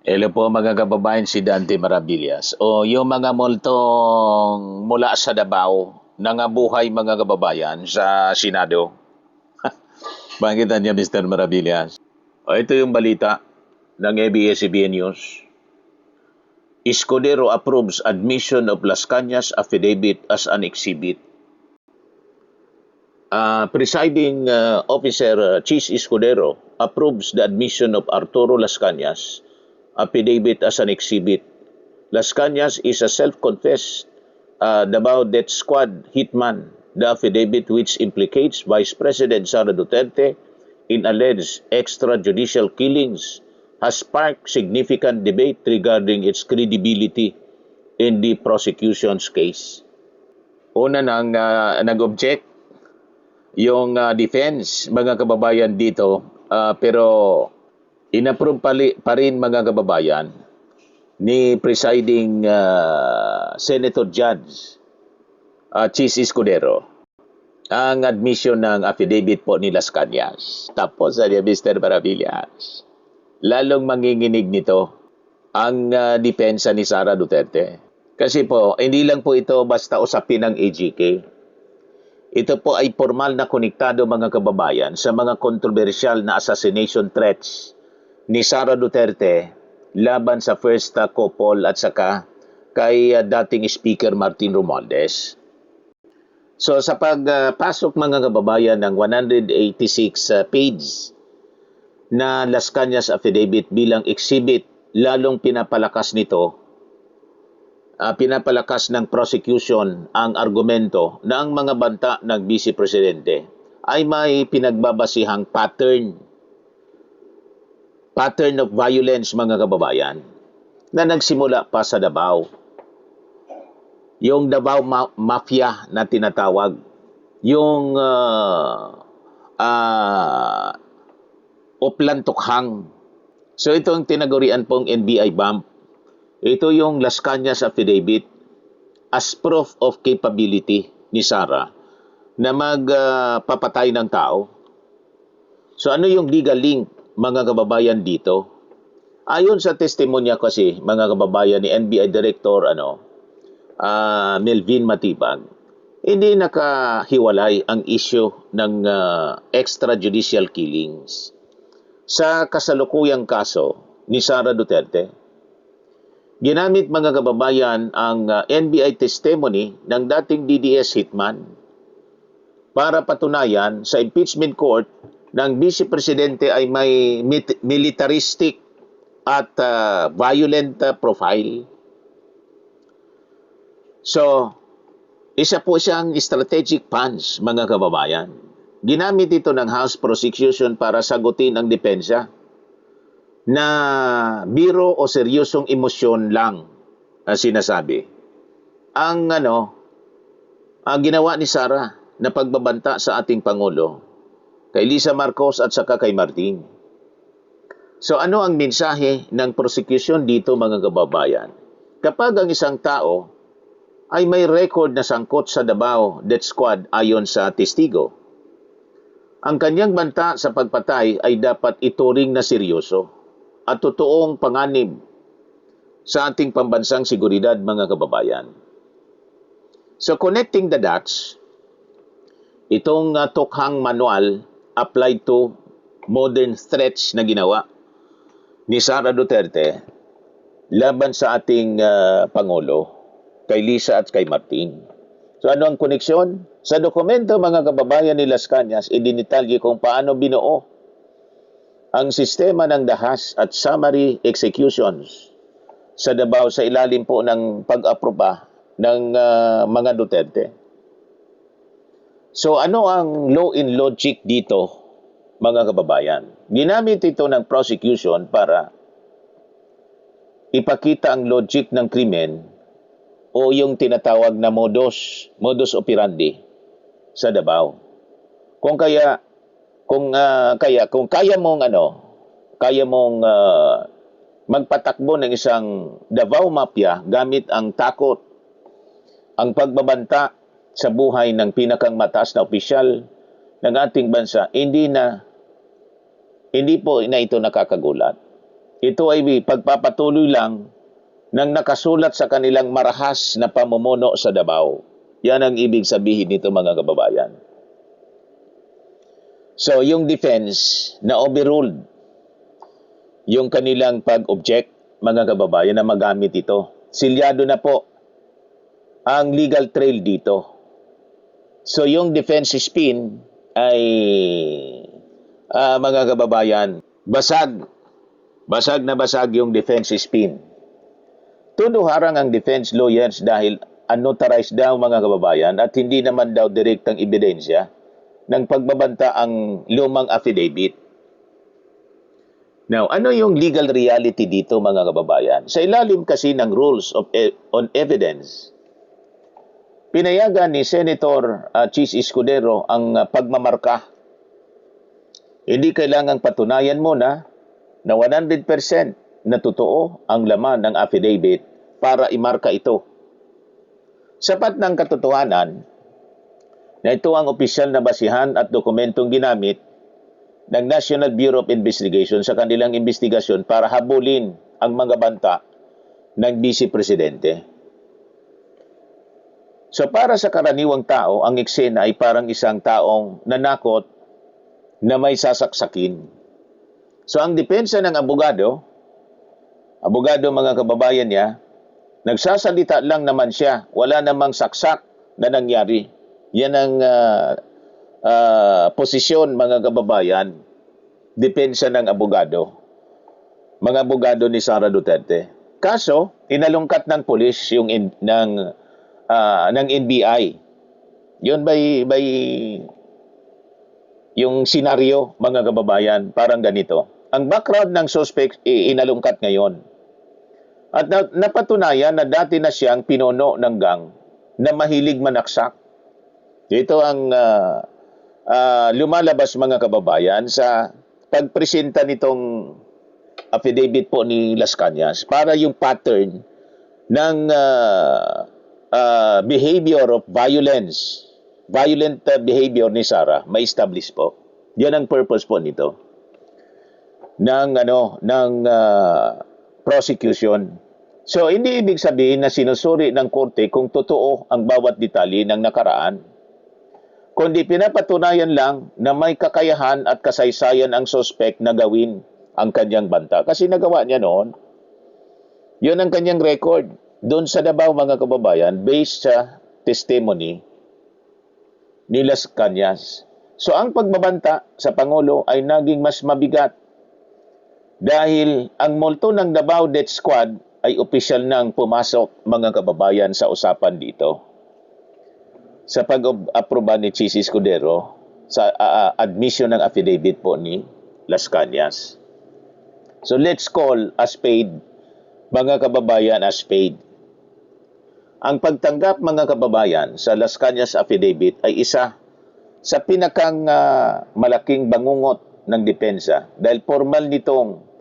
Hello po mga kababayan, si Dante Maravillas. O yung mga multong mula sa Davao, nangabuhay mga kababayan sa Senado. Bakit niya Mr. Maravillas? O ito yung balita ng ABS-CBN News. Escudero approves admission of Las Cañas affidavit as an exhibit. Presiding Officer Chis Escudero approves the admission of Arturo Las Cañas affidavit as an exhibit. Las Cañas is a self-confessed Davao Death Squad hitman. The affidavit, which implicates Vice President Sara Duterte in alleged extrajudicial killings, has sparked significant debate regarding its credibility in the prosecution's case. Una nang nag-object yung defense, mga kababayan dito, pero inapprove pa rin mga kababayan ni presiding Senator Judge Chis Escudero ang admission ng affidavit po ni Las Cañas. Tapos sa Mr. Maravillas, lalong manginginig nito ang depensa ni Sara Duterte. Kasi po, hindi lang po ito basta usapin ng AGK. Ito po ay formal na konektado mga kababayan sa mga kontrobersyal na assassination threats ni Sara Duterte laban sa first couple at saka kay dating Speaker Martin Romualdez. So sa pagpasok mga kababayan ng 186 page na Las Cañas affidavit bilang exhibit, lalong pinapalakas nito, pinapalakas ng prosecution ang argumento na ang mga banta ng Vice Presidente ay may pinagbabasihang pattern of violence mga kababayan na nagsimula pa sa Davao. Yung Davao Mafia na tinatawag, yung Oplan Tukhang. So ito ang tinagurian pong NBI bomb. Ito yung Las Cañas affidavit as proof of capability ni Sara na magpapatay ng tao. So ano yung legal link mga kababayan dito? Ayon sa testimonya kasi mga kababayan ni NBI Director Melvin Matibag, hindi nakahiwalay ang issue ng extrajudicial killings sa kasalukuyang kaso ni Sara Duterte. Ginamit mga kababayan ang NBI testimony ng dating DDS hitman para patunayan sa impeachment court ng Vice Presidente ay may militaristic at violent profile. So, isa po siyang strategic punch, mga kababayan. Ginamit ito ng House Prosecution para sagutin ang depensa na biro o seryosong emosyon lang ang sinasabi. Ang ginawa ni Sara na pagbabanta sa ating Pangulo, kay Lisa Marcos at saka kay Martin. So ano ang mensahe ng prosecution dito mga kababayan? Kapag ang isang tao ay may record na sangkot sa Davao Death Squad ayon sa testigo, ang kanyang banta sa pagpatay ay dapat ituring na seryoso at totoong panganib sa ating pambansang seguridad mga kababayan. So connecting the dots, itong Tukhang manual applied to modern threats na ginawa ni Sara Duterte laban sa ating Pangulo, kay Lisa at kay Martin. So ano ang koneksyon? Sa dokumento mga kababayan ni Las Cañas, idinitalye kung paano binuo ang sistema ng dahas at summary executions sa Davao sa ilalim po ng pag-aproba ng mga Duterte. So ano ang law in logic dito mga kababayan? Ginamit ito ng prosecution para ipakita ang logic ng krimen o yung tinatawag na modus operandi sa Davao. Kung kaya mong magpatakbo ng isang Davao Mafia gamit ang takot, ang pagbabanta sa buhay ng pinakang mataas na opisyal ng ating bansa, hindi po ito nakakagulat. ito ay pagpapatuloy lang ng nakasulat sa kanilang marahas na pamumuno sa Davao. Yan ang ibig sabihin nito, mga kababayan. So, yung defense na overruled yung kanilang pag-object, mga kababayan, na magamit ito. Silyado na po ang legal trail dito. So, yung defense spin ay, mga kababayan, basag. Basag na basag yung defense spin. Todo harang ang defense lawyers dahil unauthorized daw, mga kababayan, at hindi naman daw direktang ebidensya ng pagbabanta ang lumang affidavit. Now, ano yung legal reality dito, mga kababayan? Sa ilalim kasi ng rules on evidence, pinayagan ni Senator Chis Escudero ang pagmamarka. Hindi kailangang patunayan mo na 100% na totoo ang laman ng affidavit para imarka ito. Sapat ng katotohanan na ito ang opisyal na basihan at dokumentong ginamit ng National Bureau of Investigation sa kanilang investigasyon para habulin ang mga banta ng Vice Presidente. So para sa karaniwang tao, ang eksena ay parang isang taong nanakot na may sasaksakin. So ang depensa ng abogado, mga kababayan niya, nagsasalita lang naman siya, wala namang saksak na nangyari. Yan ang posisyon, mga kababayan, depensa ng abogado. Mga abogado ni Sara Duterte. Kaso, inalungkat ng pulis yung ng NBI. Yun by yung senaryo, mga kababayan, parang ganito. Ang background ng suspect inalungkat ngayon. At napatunayan na dati na siyang pinuno ng gang na mahilig manaksak. Ito ang lumalabas, mga kababayan, sa pagpresenta nitong affidavit po ni Las Cañas para yung pattern ng behavior of violent behavior ni Sara, may establish po. Yan ang purpose po nito ng prosecution. So hindi ibig sabihin na sinusuri ng korte kung totoo ang bawat detalye ng nakaraan, kundi pinapatunayan lang na may kakayahan at kasaysayan ang suspect na gawin ang kanyang banta. Kasi nagawa niya noon. Yun ang kanyang record doon sa Davao, mga kababayan, based sa testimony ni Las Cañas. So ang pagbabanta sa Pangulo ay naging mas mabigat dahil ang multo ng Davao Death Squad ay opisyal nang pumasok, mga kababayan, sa usapan dito. Sa pag-aproba ni Chis Escudero sa admission ng affidavit po ni Las Cañas. So let's call a spade, mga kababayan, a spade. Ang pagtanggap, mga kababayan, sa Las Cañas affidavit ay isa sa pinakang malaking bangungot ng depensa dahil formal nitong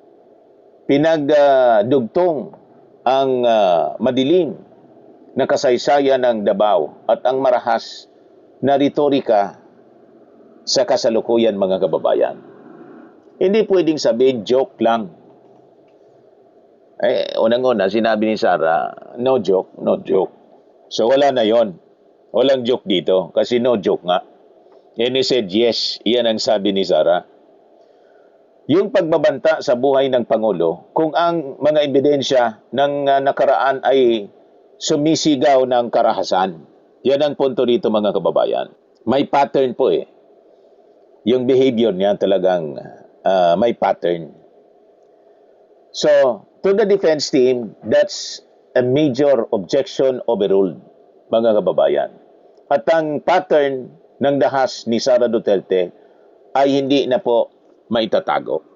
pinagdugtong ang madilim na kasaysayan ng Davao at ang marahas na retorika sa kasalukuyan, mga kababayan. Hindi pwedeng sabihin joke lang. Unang-una, sinabi ni Sara, no joke, no joke. So wala na yon. Walang joke dito kasi no joke nga. And he said yes, iyan ang sabi ni Sara. Yung pagbabanta sa buhay ng Pangulo, kung ang mga ebidensya ng nakaraan ay sumisigaw ng karahasan. Yan ang punto dito, mga kababayan. May pattern po eh. Yung behavior niya talagang may pattern. So, to the defense team, that's a major objection overruled, mga kababayan. At ang pattern ng dahas ni Sara Duterte ay hindi na po maitatago.